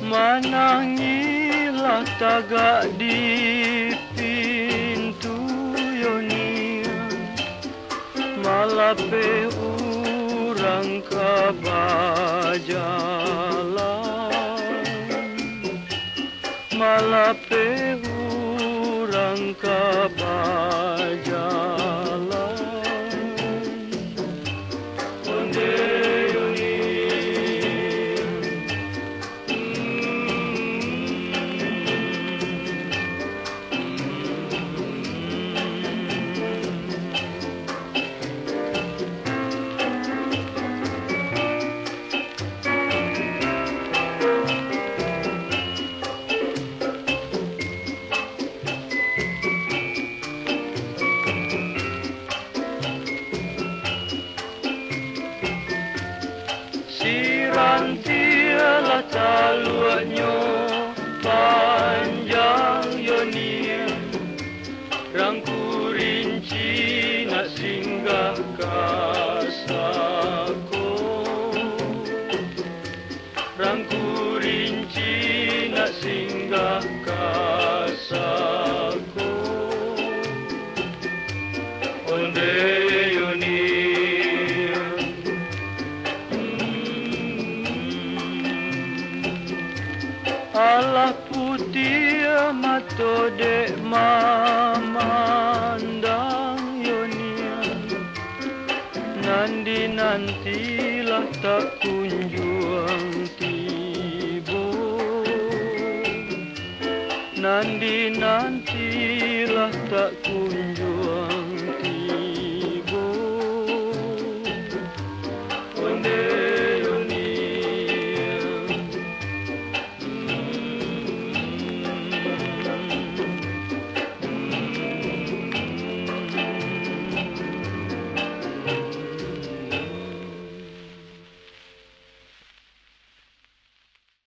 Manangilah tagak di pintu Yonia, malape urang kabajalan, malape urang kabajalan. Sirantialah taluanyo panjang Yonia, rangku rinci nak singgah kasako, rangku rinci nak singgah kasako. Onde Yonia, Allah putih mato dek mamandang Yonia, nanti-nantilah tak ku